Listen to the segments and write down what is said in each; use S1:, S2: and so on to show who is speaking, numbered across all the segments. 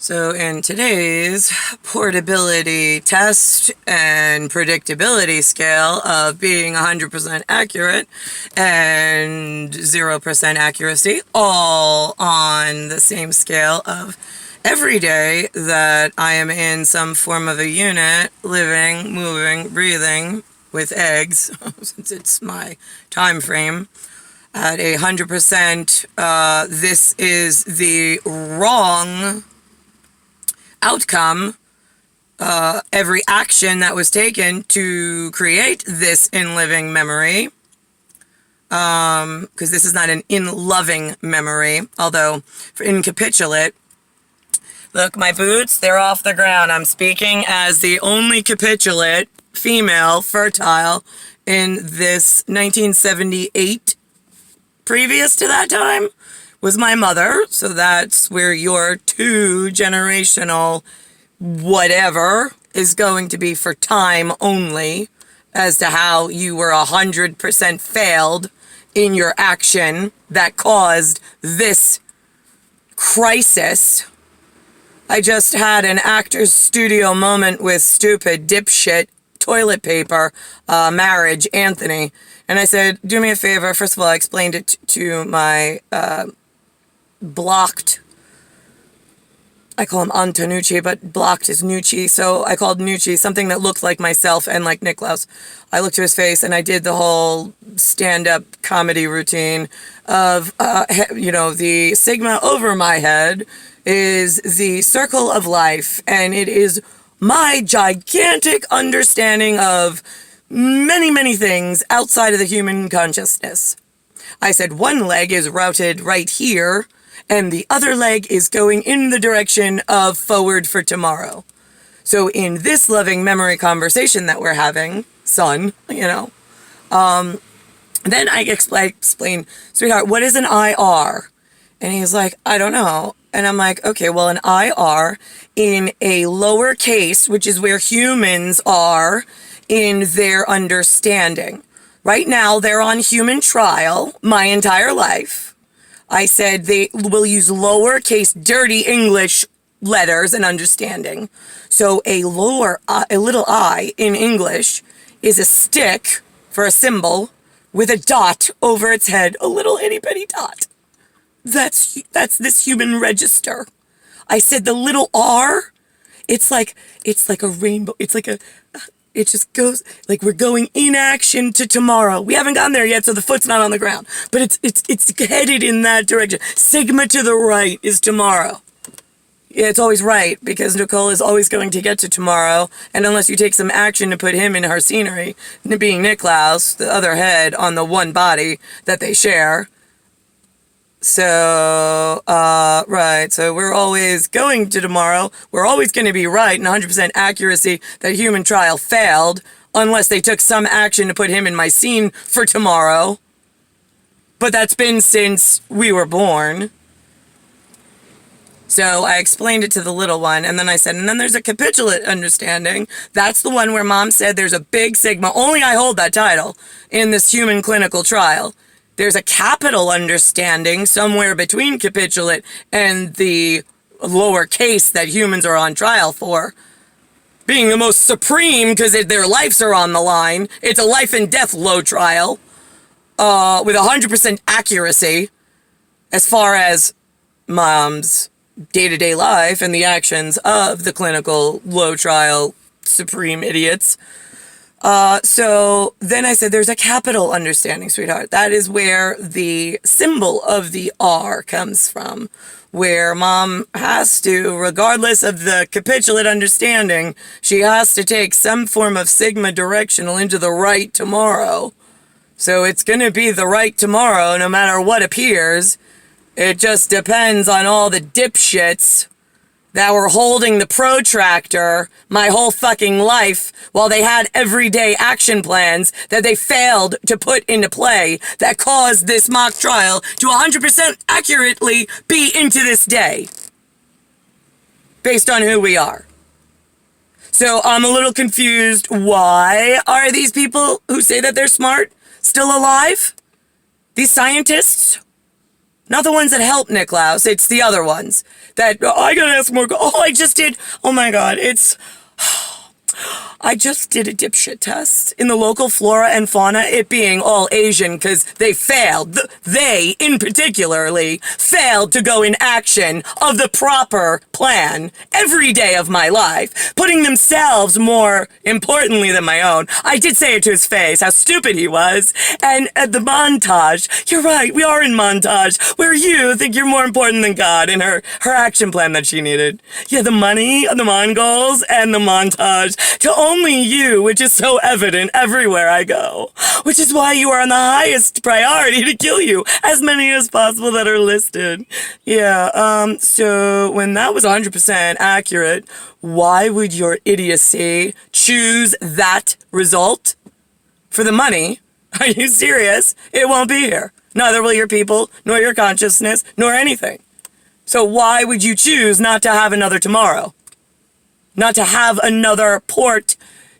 S1: So in today's portability test and predictability scale of being 100% accurate and 0% accuracy, all on the same scale of every day that I am in some form of a unit, living, moving, breathing with eggs, since it's my time frame, at 100%, this is the wrong outcome. Every action that was taken to create this in-living memory, because this is not an in-loving memory, although for incapitulate, look, my boots, they're off the ground. I'm speaking as the only capitulate female fertile in this 1978. Previous to that time was my mother, so that's where your two-generational whatever is going to be for time only, as to how you were 100% failed in your action that caused this crisis. I just had an actor's studio moment with stupid dipshit toilet paper marriage Anthony, and I said, do me a favor. First of all, I explained it to my blocked, I call him Antonucci, but blocked is Nucci, so I called Nucci something that looked like myself and like Niklaus. I looked to his face and I did the whole stand-up comedy routine of, the sigma over my head is the circle of life, and it is my gigantic understanding of many, many things outside of the human consciousness. I said one leg is routed right here, and the other leg is going in the direction of forward for tomorrow. So in this loving memory conversation that we're having, son, then I explain, sweetheart, what is an IR? And he's like, I don't know. And I'm like, okay, well, an IR in a lower case, which is where humans are in their understanding. Right now, they're on human trial my entire life. I said they will use lowercase dirty English letters and understanding. So a little I in English is a stick for a symbol with a dot over its head, a little itty bitty dot. That's this human register. I said the little R, it's like a rainbow. It just goes like we're going in action to tomorrow. We haven't gotten there yet, so the foot's not on the ground, but it's headed in that direction. Sigma to the right is tomorrow. Yeah, it's always right, because Nicole is always going to get to tomorrow, and unless you take some action to put him in her scenery, being Niklaus, the other head on the one body that they share. So, right, so we're always going to tomorrow. We're always going to be right, and 100% accuracy that human trial failed, unless they took some action to put him in my scene for tomorrow. But that's been since we were born. So I explained it to the little one, and then I said, and then there's a capitulate understanding. That's the one where mom said there's a big sigma. Only I hold that title in this human clinical trial. There's a capital understanding somewhere between capitulate and the lower case that humans are on trial for. Being the most supreme because their lives are on the line. It's a life and death low trial with 100% accuracy as far as mom's day-to-day life and the actions of the clinical low trial supreme idiots. So then I said, there's a capital understanding, sweetheart. That is where the symbol of the R comes from, where mom has to, regardless of the capitulate understanding, she has to take some form of sigma directional into the right tomorrow. So it's going to be the right tomorrow no matter what appears. It just depends on all the dipshits that were holding the protractor my whole fucking life while they had everyday action plans that they failed to put into play that caused this mock trial to 100% accurately be into this day. Based on who we are. So I'm a little confused. Why are these people who say that they're smart still alive? These scientists? Not the ones that help Niklaus. It's the other ones that I gotta ask more. Oh, I just did. Oh my God. I just did a dipshit test in the local flora and fauna, it being all Asian because they failed. They, in particularly, failed to go in action of the proper plan every day of my life, putting themselves more importantly than my own. I did say it to his face, how stupid he was. And at the montage, you're right, we are in montage, where you think you're more important than God in her action plan that she needed. Yeah, the money, the Mongols, and the montage to only you, which is so evident everywhere I go. Which is why you are on the highest priority to kill you, as many as possible that are listed. Yeah, so when that was 100% accurate, why would your idiocy choose that result? For the money? Are you serious? It won't be here. Neither will your people, nor your consciousness, nor anything. So why would you choose not to have another tomorrow? Not to have another port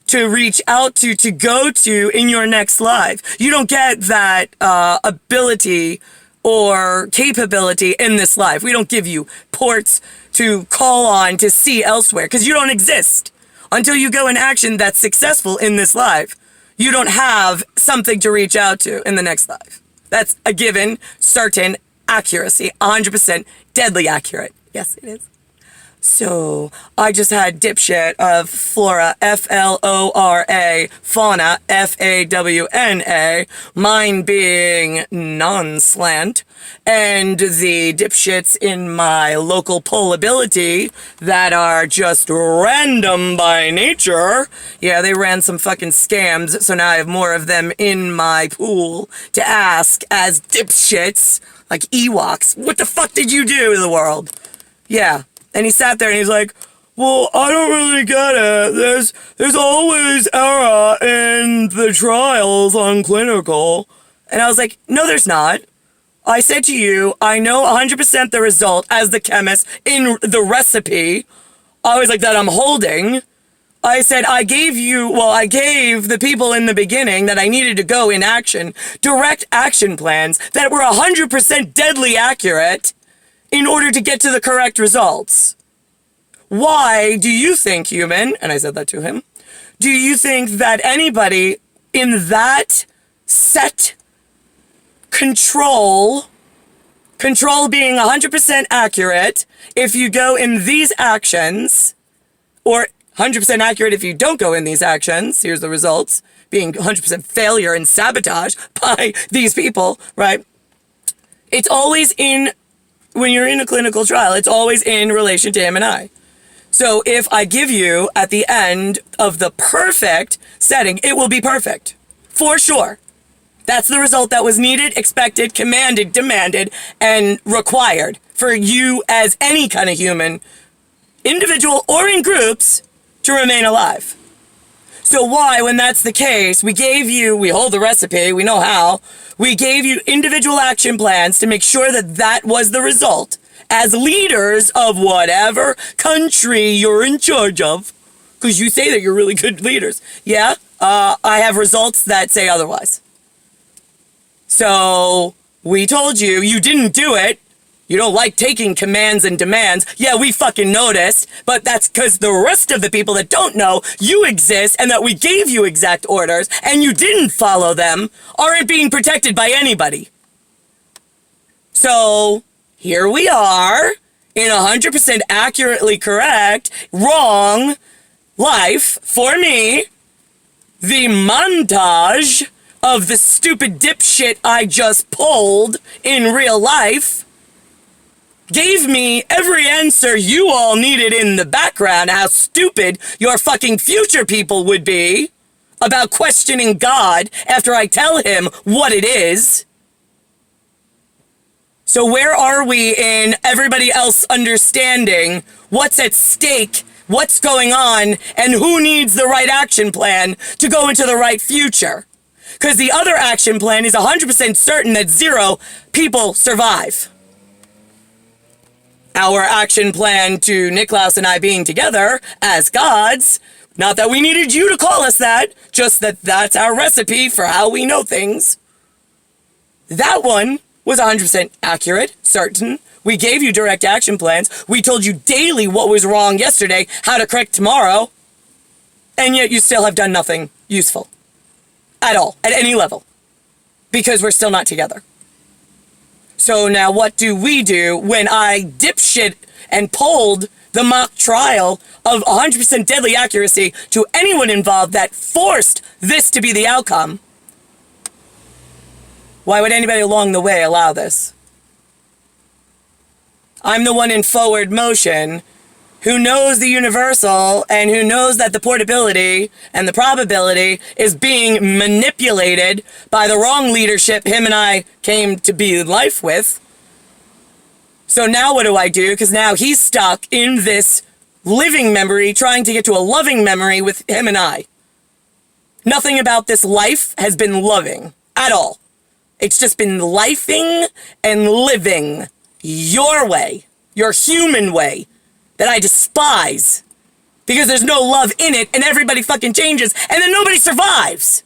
S1: to reach out to go to in your next life. You don't get that ability or capability in this life. We don't give you ports to call on to see elsewhere because you don't exist. Until you go in action that's successful in this life, you don't have something to reach out to in the next life. That's a given, certain accuracy, 100% deadly accurate. Yes, it is. So, I just had dipshit of flora, F-L-O-R-A, fauna, F-A-W-N-A, mine being non-slant, and the dipshits in my local pollability that are just random by nature. Yeah, they ran some fucking scams, so now I have more of them in my pool to ask as dipshits, like Ewoks. What the fuck did you do to the world? Yeah. And he sat there and he's like, well, I don't really get it. There's always error in the trials on clinical. And I was like, no, there's not. I said to you, I know 100% the result as the chemist in the recipe. I was like, that I'm holding. I said, I gave the people in the beginning that I needed to go in action, direct action plans that were 100% deadly accurate in order to get to the correct results. Why do you think, human, and I said that to him, do you think that anybody in that set control being 100% accurate, if you go in these actions, or 100% accurate if you don't go in these actions, here's the results, being 100% failure and sabotage by these people, right? It's always when you're in a clinical trial, it's always in relation to him and I. So if I give you at the end of the perfect setting, it will be perfect. For sure. That's the result that was needed, expected, commanded, demanded, and required for you as any kind of human, individual or in groups, to remain alive. So why, when that's the case, we hold the recipe, we know how, we gave you individual action plans to make sure that that was the result as leaders of whatever country you're in charge of, because you say that you're really good leaders. Yeah, I have results that say otherwise. So we told you, you didn't do it. You don't like taking commands and demands. Yeah, we fucking noticed, but that's because the rest of the people that don't know you exist and that we gave you exact orders and you didn't follow them aren't being protected by anybody. So here we are in 100% accurately correct, wrong life for me. The montage of the stupid dipshit I just pulled in real life gave me every answer you all needed in the background, how stupid your fucking future people would be about questioning God after I tell him what it is. So where are we in everybody else understanding what's at stake, what's going on, and who needs the right action plan to go into the right future? Because the other action plan is 100% certain that 0 people survive. Our action plan to Niklaus and I being together as gods, not that we needed you to call us that, just that that's our recipe for how we know things. That one was 100% accurate, certain. We gave you direct action plans. We told you daily what was wrong yesterday, how to correct tomorrow. And yet you still have done nothing useful. At all. At any level. Because we're still not together. So now what do we do when I dipshit and pulled the mock trial of 100% deadly accuracy to anyone involved that forced this to be the outcome? Why would anybody along the way allow this? I'm the one in forward motion who knows the universal and who knows that the portability and the probability is being manipulated by the wrong leadership him and I came to be in life with. So now what do I do? Because now he's stuck in this living memory trying to get to a loving memory with him and I. Nothing about this life has been loving at all. It's just been lifing and living your way, your human way, that I despise. Because there's no love in it and everybody fucking changes and then nobody survives.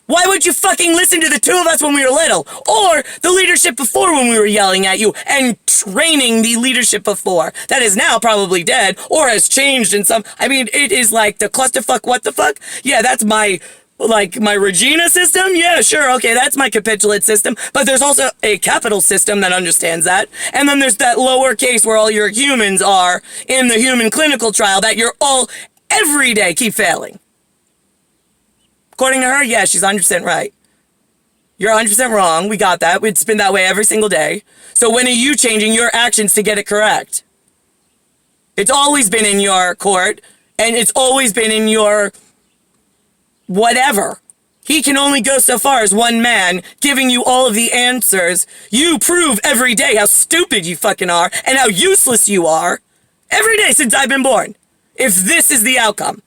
S1: Why would you fucking listen to the two of us when we were little? Or the leadership before when we were yelling at you and training the leadership before that is now probably dead or has changed in some... I mean, it is like the clusterfuck what the fuck? Yeah, that's my Regina system? Yeah, sure, okay, that's my capitulate system. But there's also a capital system that understands that. And then there's that lower case where all your humans are in the human clinical trial that you're all every day keep failing. According to her, yeah, she's 100% right. You're 100% wrong. We got that. It's been that way every single day. So when are you changing your actions to get it correct? It's always been in your court, and it's always been in your whatever. He can only go so far as one man giving you all of the answers. You prove every day how stupid you fucking are and how useless you are. Every day since I've been born. If this is the outcome.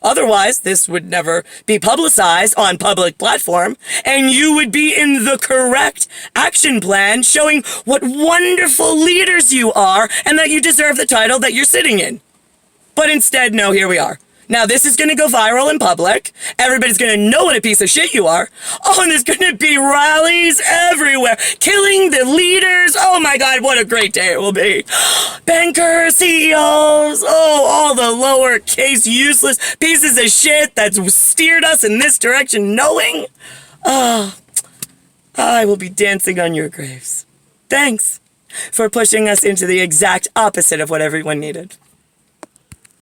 S1: Otherwise, this would never be publicized on public platform, and you would be in the correct action plan showing what wonderful leaders you are and that you deserve the title that you're sitting in. But instead, no, here we are. Now, this is going to go viral in public. Everybody's going to know what a piece of shit you are. Oh, and there's going to be rallies everywhere. Killing the leaders. Oh, my God, what a great day it will be. Bankers, CEOs. Oh, all the lowercase useless pieces of shit that's steered us in this direction knowing. Oh, I will be dancing on your graves. Thanks for pushing us into the exact opposite of what everyone needed.